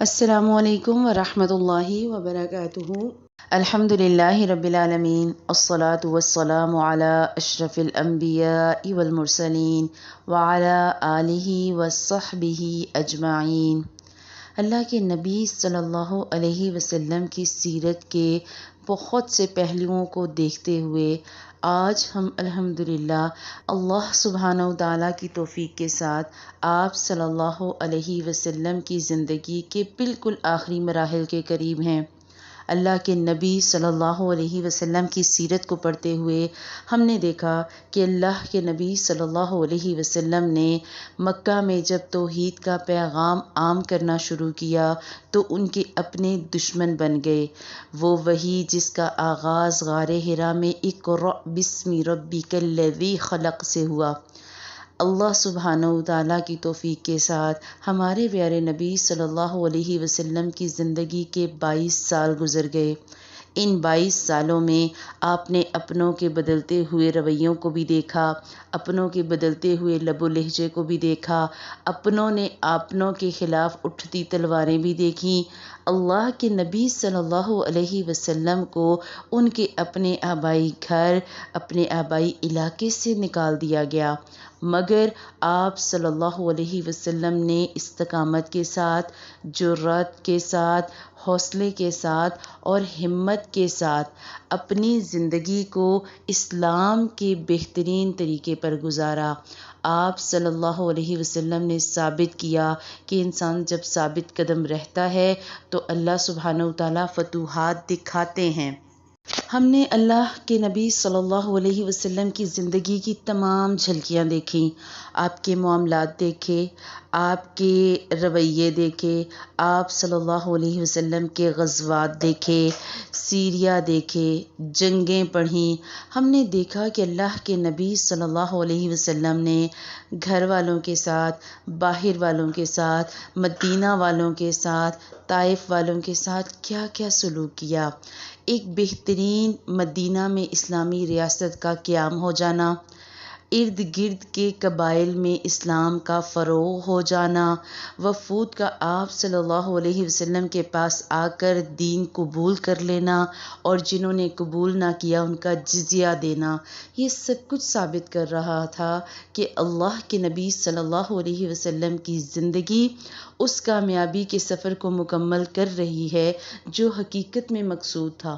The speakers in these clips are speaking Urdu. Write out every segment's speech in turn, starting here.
السلام علیکم ورحمۃ اللہ وبرکاتہ۔ الحمد للہ رب العالمین، الصلاة والسلام علی اشرف الانبیاء والمرسلین وعلی آلہ وصحبہ اجمعین۔ اللہ کے نبی صلی اللہ علیہ وسلم کی سیرت کے بہت سے پہلوؤں کو دیکھتے ہوئے آج ہم الحمدللہ اللہ سبحانہ و تعالیٰ کی توفیق کے ساتھ آپ صلی اللہ علیہ وسلم کی زندگی کے بالکل آخری مراحل کے قریب ہیں۔ اللہ کے نبی صلی اللہ علیہ وسلم کی سیرت کو پڑھتے ہوئے ہم نے دیکھا کہ اللہ کے نبی صلی اللہ علیہ وسلم نے مکہ میں جب توحید کا پیغام عام کرنا شروع کیا تو ان کے اپنے دشمن بن گئے۔ وہ وہی جس کا آغاز غار حرا میں اقرأ بسم ربک الذی خلق سے ہوا۔ اللہ سبحانہ وتعالیٰ کی توفیق کے ساتھ ہمارے پیارے نبی صلی اللہ علیہ وسلم کی زندگی کے 22 سال گزر گئے۔ ان 22 سالوں میں آپ نے اپنوں کے بدلتے ہوئے رویوں کو بھی دیکھا، اپنوں کے بدلتے ہوئے لب و لہجے کو بھی دیکھا، اپنوں نے آپنوں کے خلاف اٹھتی تلواریں بھی دیکھیں۔ اللہ کے نبی صلی اللہ علیہ وسلم کو ان کے اپنے آبائی گھر، اپنے آبائی علاقے سے نکال دیا گیا، مگر آپ صلی اللہ علیہ وسلم نے استقامت کے ساتھ، جرأت کے ساتھ، حوصلے کے ساتھ اور ہمت کے ساتھ اپنی زندگی کو اسلام کے بہترین طریقے پر گزارا۔ آپ صلی اللہ علیہ وسلم نے ثابت کیا کہ انسان جب ثابت قدم رہتا ہے تو اللہ سبحانہ وتعالیٰ فتوحات دکھاتے ہیں۔ ہم نے اللہ کے نبی صلی اللہ علیہ وسلم کی زندگی کی تمام جھلکیاں دیکھیں، آپ کے معاملات دیکھے، آپ کے رویے دیکھے، آپ صلی اللہ علیہ وسلم کے غزوات دیکھے، سیریا دیکھے، جنگیں پڑھیں۔ ہم نے دیکھا کہ اللہ کے نبی صلی اللہ علیہ وسلم نے گھر والوں کے ساتھ، باہر والوں کے ساتھ، مدینہ والوں کے ساتھ، طائف والوں کے ساتھ کیا کیا سلوک کیا۔ ایک بہترین مدینہ میں اسلامی ریاست کا قیام ہو جانا، ارد گرد کے قبائل میں اسلام کا فروغ ہو جانا، وفود کا آپ صلی اللہ علیہ وسلم کے پاس آ کر دین قبول کر لینا اور جنہوں نے قبول نہ کیا ان کا جزیہ دینا، یہ سب کچھ ثابت کر رہا تھا کہ اللہ کے نبی صلی اللہ علیہ وسلم کی زندگی اس کامیابی کے سفر کو مکمل کر رہی ہے جو حقیقت میں مقصود تھا۔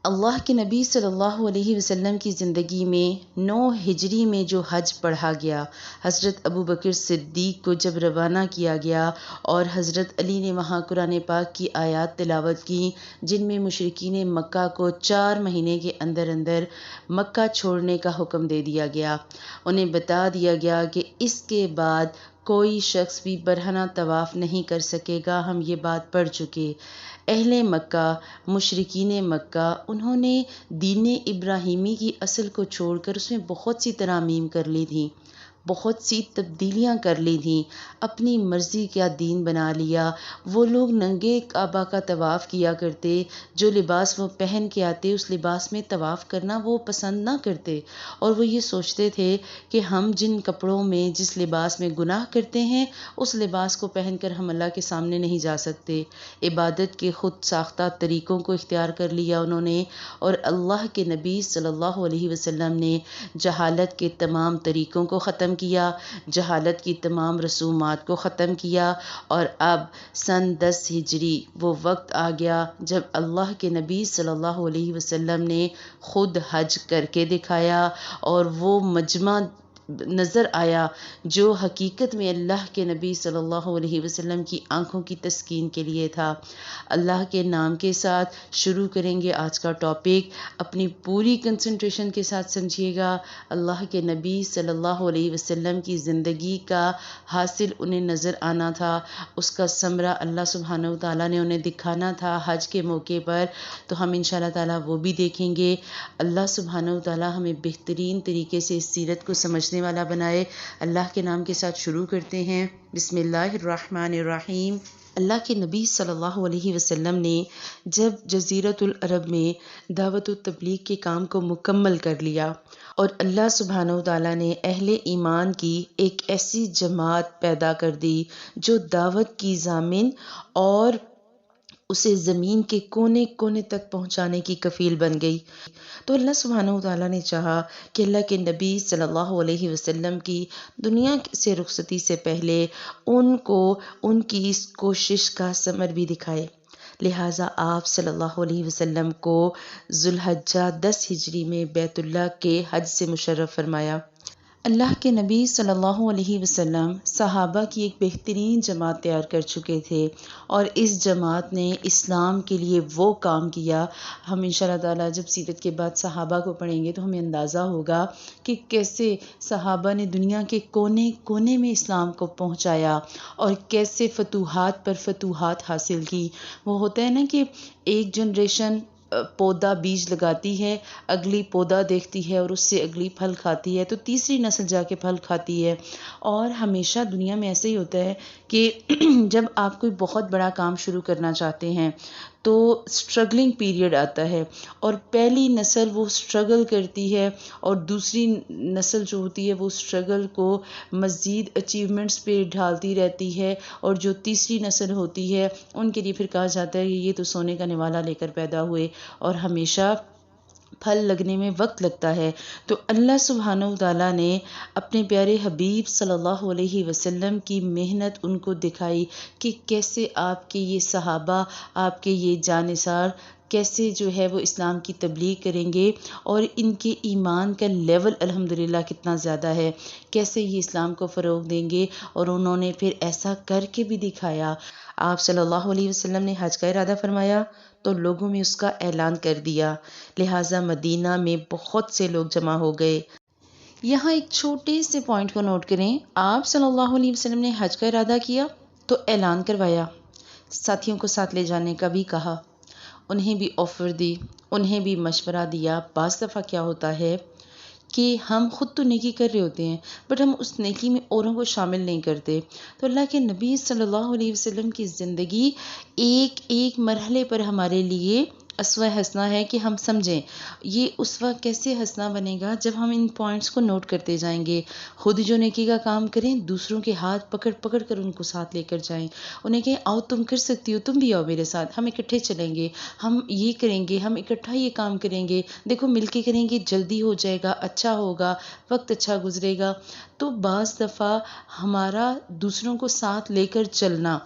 اللہ کے نبی صلی اللہ علیہ وسلم کی زندگی میں 9 ہجری میں جو حج پڑھا گیا، حضرت ابوبکر صدیق کو جب روانہ کیا گیا اور حضرت علی نے وہاں قرآن پاک کی آیات تلاوت کی جن میں مشرکین مکہ کو 4 مہینے کے اندر اندر مکہ چھوڑنے کا حکم دے دیا گیا، انہیں بتا دیا گیا کہ اس کے بعد کوئی شخص بھی برہنہ طواف نہیں کر سکے گا، ہم یہ بات پڑھ چکے۔ اہل مکہ، مشرکین مکہ، انہوں نے دین ابراہیمی کی اصل کو چھوڑ کر اس میں بہت سی ترامیم کر لی تھیں، بہت سی تبدیلیاں کر لی تھیں، اپنی مرضی کا دین بنا لیا۔ وہ لوگ ننگے کعبہ کا طواف کیا کرتے، جو لباس وہ پہن کے آتے اس لباس میں طواف کرنا وہ پسند نہ کرتے، اور وہ یہ سوچتے تھے کہ ہم جن کپڑوں میں جس لباس میں گناہ کرتے ہیں اس لباس کو پہن کر ہم اللہ کے سامنے نہیں جا سکتے۔ عبادت کے خود ساختہ طریقوں کو اختیار کر لیا انہوں نے، اور اللہ کے نبی صلی اللہ علیہ وسلم نے جہالت کے تمام طریقوں کو ختم کیا، جہالت کی تمام رسومات کو ختم کیا، اور اب سن 10 ہجری وہ وقت آ گیا جب اللہ کے نبی صلی اللہ علیہ وسلم نے خود حج کر کے دکھایا، اور وہ مجمع نظر آیا جو حقیقت میں اللہ کے نبی صلی اللہ علیہ وسلم کی آنکھوں کی تسکین کے لیے تھا۔ اللہ کے نام کے ساتھ شروع کریں گے آج کا ٹاپک، اپنی پوری کنسنٹریشن کے ساتھ سمجھیے گا۔ اللہ کے نبی صلی اللہ علیہ وسلم کی زندگی کا حاصل انہیں نظر آنا تھا، اس کا ثمرہ اللہ سبحانہ وتعالیٰ نے انہیں دکھانا تھا حج کے موقع پر، تو ہم انشاءاللہ تعالیٰ وہ بھی دیکھیں گے۔ اللہ سبحانہ وتعالیٰ ہمیں بہترین طریقے سے اس سیرت کو سمجھنے والا بنائے۔ اللہ کے نام کے ساتھ شروع کرتے ہیں۔ بسم اللہ الرحمن الرحیم۔ اللہ کے نبی صلی اللہ علیہ وسلم نے جب جزیرۃ العرب میں دعوت و تبلیغ کے کام کو مکمل کر لیا اور اللہ سبحانہ و تعالیٰ نے اہل ایمان کی ایک ایسی جماعت پیدا کر دی جو دعوت کی ضامن اور اسے زمین کے کونے کونے تک پہنچانے کی کفیل بن گئی، تو اللہ سبحانہ و تعالیٰ نے چاہا کہ اللہ کے نبی صلی اللہ علیہ وسلم کی دنیا سے رخصتی سے پہلے ان کو ان کی اس کوشش کا ثمر بھی دکھائے، لہٰذا آپ صلی اللہ علیہ وسلم کو ذوالحجہ 10 ہجری میں بیت اللہ کے حج سے مشرف فرمایا۔ اللہ کے نبی صلی اللہ علیہ وسلم صحابہ کی ایک بہترین جماعت تیار کر چکے تھے اور اس جماعت نے اسلام کے لیے وہ کام کیا۔ ہم انشاءاللہ تعالیٰ جب سیرت کے بعد صحابہ کو پڑھیں گے تو ہمیں اندازہ ہوگا کہ کیسے صحابہ نے دنیا کے کونے کونے میں اسلام کو پہنچایا اور کیسے فتوحات پر فتوحات حاصل کی۔ وہ ہوتا ہے نا کہ ایک جنریشن پودا بیج لگاتی ہے، اگلی پودا دیکھتی ہے اور اس سے اگلی پھل کھاتی ہے، تو تیسری نسل جا کے پھل کھاتی ہے۔ اور ہمیشہ دنیا میں ایسے ہی ہوتا ہے کہ جب آپ کوئی بہت بڑا کام شروع کرنا چاہتے ہیں تو سٹرگلنگ پیریڈ آتا ہے اور پہلی نسل وہ سٹرگل کرتی ہے اور دوسری نسل جو ہوتی ہے وہ سٹرگل کو مزید اچیومنٹس پہ ڈھالتی رہتی ہے، اور جو تیسری نسل ہوتی ہے ان کے لیے پھر کہا جاتا ہے کہ یہ تو سونے کا نوالا لے کر پیدا ہوئے اور ہمیشہ پھل لگنے میں وقت لگتا ہے۔ تو اللہ سبحانہ وتعالیٰ نے اپنے پیارے حبیب صلی اللہ علیہ وسلم کی محنت ان کو دکھائی کہ کیسے آپ کے یہ صحابہ، آپ کے یہ جانثار کیسے جو ہے وہ اسلام کی تبلیغ کریں گے، اور ان کے ایمان کا لیول الحمدللہ کتنا زیادہ ہے، کیسے یہ اسلام کو فروغ دیں گے، اور انہوں نے پھر ایسا کر کے بھی دکھایا۔ آپ صلی اللہ علیہ وسلم نے حج کا ارادہ فرمایا تو لوگوں میں اس کا اعلان کر دیا، لہٰذا مدینہ میں بہت سے لوگ جمع ہو گئے۔ یہاں ایک چھوٹے سے پوائنٹ کو نوٹ کریں، آپ صلی اللہ علیہ وسلم نے حج کا ارادہ کیا تو اعلان کروایا، ساتھیوں کو ساتھ لے جانے کا بھی کہا، انہیں بھی آفر دی، انہیں بھی مشورہ دیا۔ بعض دفعہ کیا ہوتا ہے کہ ہم خود تو نیکی کر رہے ہوتے ہیں بٹ ہم اس نیکی میں اوروں کو شامل نہیں کرتے، تو اللہ کے نبی صلی اللہ علیہ وسلم کی زندگی ایک ایک مرحلے پر ہمارے لیے اسوہ حسنہ ہے کہ ہم سمجھیں یہ اسوہ کیسے حسنہ بنے گا جب ہم ان پوائنٹس کو نوٹ کرتے جائیں گے۔ خود جو نیکی کا کام کریں، دوسروں کے ہاتھ پکڑ پکڑ کر ان کو ساتھ لے کر جائیں، انہیں کہیں آؤ تم کر سکتی ہو، تم بھی آؤ میرے ساتھ، ہم اکٹھے چلیں گے، ہم یہ کریں گے، ہم اکٹھا یہ کام کریں گے، دیکھو مل کے کریں گے، جلدی ہو جائے گا، اچھا ہوگا، وقت اچھا گزرے گا۔ تو بعض دفعہ ہمارا دوسروں کو ساتھ لے کر چلنا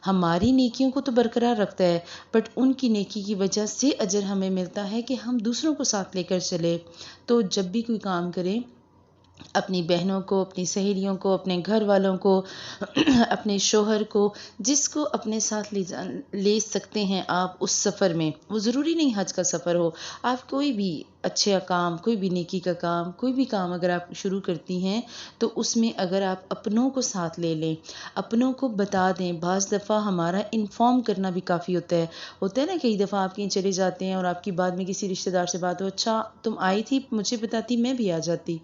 ہماری نیکیوں کو تو برقرار رکھتا ہے، بٹ ان کی نیکی کی وجہ سے اجر ہمیں ملتا ہے کہ ہم دوسروں کو ساتھ لے کر چلے۔ تو جب بھی کوئی کام کریں، اپنی بہنوں کو، اپنی سہیلیوں کو، اپنے گھر والوں کو، اپنے شوہر کو، جس کو اپنے ساتھ لے سکتے ہیں آپ اس سفر میں، وہ ضروری نہیں حج کا سفر ہو، آپ کوئی بھی اچھا کام، کوئی بھی نیکی کا کام، کوئی بھی کام اگر آپ شروع کرتی ہیں تو اس میں اگر آپ اپنوں کو ساتھ لے لیں، اپنوں کو بتا دیں، بعض دفعہ ہمارا انفارم کرنا بھی کافی ہوتا ہے نا، کئی دفعہ آپ کہیں چلے جاتے ہیں اور آپ کی بعد میں کسی رشتہ دار سے بات ہو، اچھا تم آئی تھی، مجھے بتاتی میں بھی آ جاتی،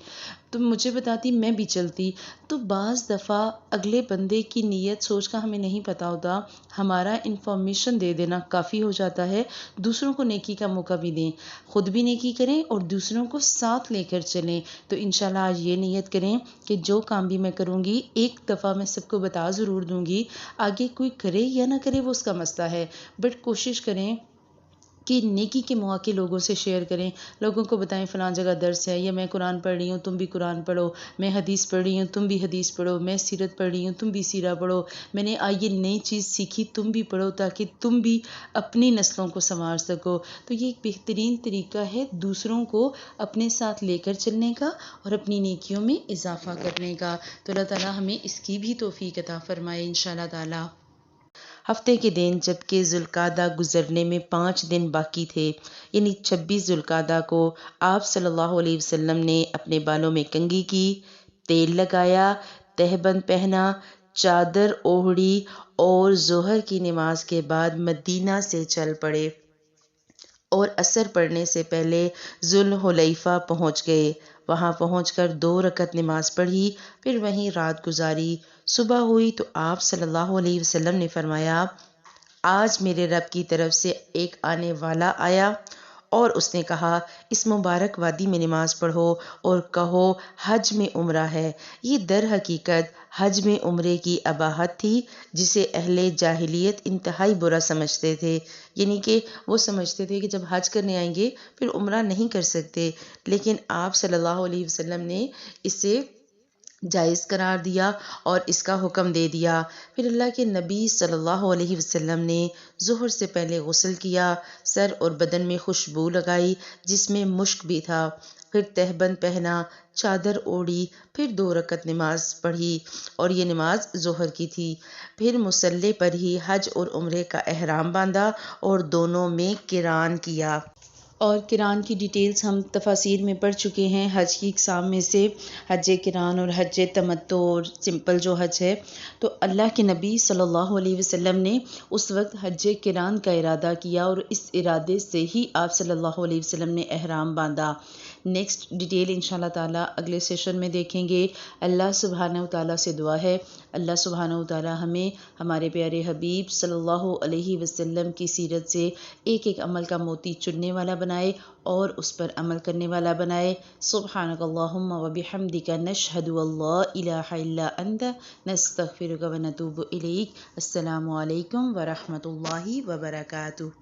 تم مجھے بتاتی میں بھی چلتی۔ تو بعض دفعہ اگلے بندے کی نیت سوچ کا ہمیں نہیں پتہ ہوتا، ہمارا انفارمیشن دے دینا کافی ہو جاتا ہے، دوسروں کو نیکی کا موقع بھی دیں، خود بھی نیکی کریں اور دوسروں کو ساتھ لے کر چلیں۔ تو انشاءاللہ آج یہ نیت کریں کہ جو کام بھی میں کروں گی ایک دفعہ میں سب کو بتا ضرور دوں گی، آگے کوئی کرے یا نہ کرے وہ اس کا مسئلہ ہے، بٹ کوشش کریں کہ نیکی کے مواقع لوگوں سے شیئر کریں، لوگوں کو بتائیں فلاں جگہ درس ہے، یا میں قرآن پڑھ رہی ہوں تم بھی قرآن پڑھو، میں حدیث پڑھ رہی ہوں تم بھی حدیث پڑھو، میں سیرت پڑھ رہی ہوں تم بھی سیرہ پڑھو، میں نے یہ نئی چیز سیکھی تم بھی پڑھو، تاکہ تم بھی اپنی نسلوں کو سنوار سکو۔ تو یہ ایک بہترین طریقہ ہے دوسروں کو اپنے ساتھ لے کر چلنے کا اور اپنی نیکیوں میں اضافہ کرنے کا۔ تو اللہ تعالیٰ ہمیں اس کی بھی توفیق عطا فرمائے انشاءاللہ تعالیٰ۔ ہفتے کے دن جبکہ ذوالقعدہ گزرنے میں 5 دن باقی تھے، یعنی 26 ذوالقعدہ کو آپ صلی اللہ علیہ وسلم نے اپنے بالوں میں کنگھی کی، تیل لگایا، تہبند پہنا، چادر اوڑھی اور ظہر کی نماز کے بعد مدینہ سے چل پڑے اور عصر پڑھنے سے پہلے ذوالحلیفہ پہنچ گئے۔ وہاں پہنچ کر 2 رکعت نماز پڑھی، پھر وہیں رات گزاری۔ صبح ہوئی تو آپ صلی اللہ علیہ وسلم نے فرمایا، آج میرے رب کی طرف سے ایک آنے والا آیا اور اس نے کہا، اس مبارک وادی میں نماز پڑھو اور کہو حج میں عمرہ ہے۔ یہ در حقیقت حج میں عمرے کی اباحت تھی، جسے اہل جاہلیت انتہائی برا سمجھتے تھے، یعنی کہ وہ سمجھتے تھے کہ جب حج کرنے آئیں گے پھر عمرہ نہیں کر سکتے، لیکن آپ صلی اللہ علیہ وسلم نے اسے جائز قرار دیا اور اس کا حکم دے دیا۔ پھر اللہ کے نبی صلی اللہ علیہ وسلم نے ظہر سے پہلے غسل کیا، سر اور بدن میں خوشبو لگائی جس میں مشک بھی تھا، پھر تہبند پہنا، چادر اوڑھی، پھر 2 رکعت نماز پڑھی اور یہ نماز ظہر کی تھی۔ پھر مصلی پر ہی حج اور عمرے کا احرام باندھا اور دونوں میں قران کیا۔ اور قران کی ڈیٹیلز ہم تفاسیر میں پڑھ چکے ہیں۔ حج کی اقسام میں سے حج قران اور حج تمتع اور سمپل جو حج ہے، تو اللہ کے نبی صلی اللہ علیہ وسلم نے اس وقت حج قران کا ارادہ کیا اور اس ارادے سے ہی آپ صلی اللہ علیہ وسلم نے احرام باندھا۔ نیکسٹ ڈیٹیل انشاءاللہ تعالیٰ اگلے سیشن میں دیکھیں گے۔ اللہ سبحانہ و تعالیٰ سے دعا ہے، اللہ سبحانہ و تعالیٰ ہمیں ہمارے پیارے حبیب صلی اللہ علیہ وسلم کی سیرت سے ایک ایک عمل کا موتی چننے والا بنائے اور اس پر عمل کرنے والا بنائے۔ سبحانک اللہم و بحمدک نشہد ان لا الہ الا انت نستغفرک و نتوب الیک۔ السلام علیکم ورحمۃ اللہ وبرکاتہ۔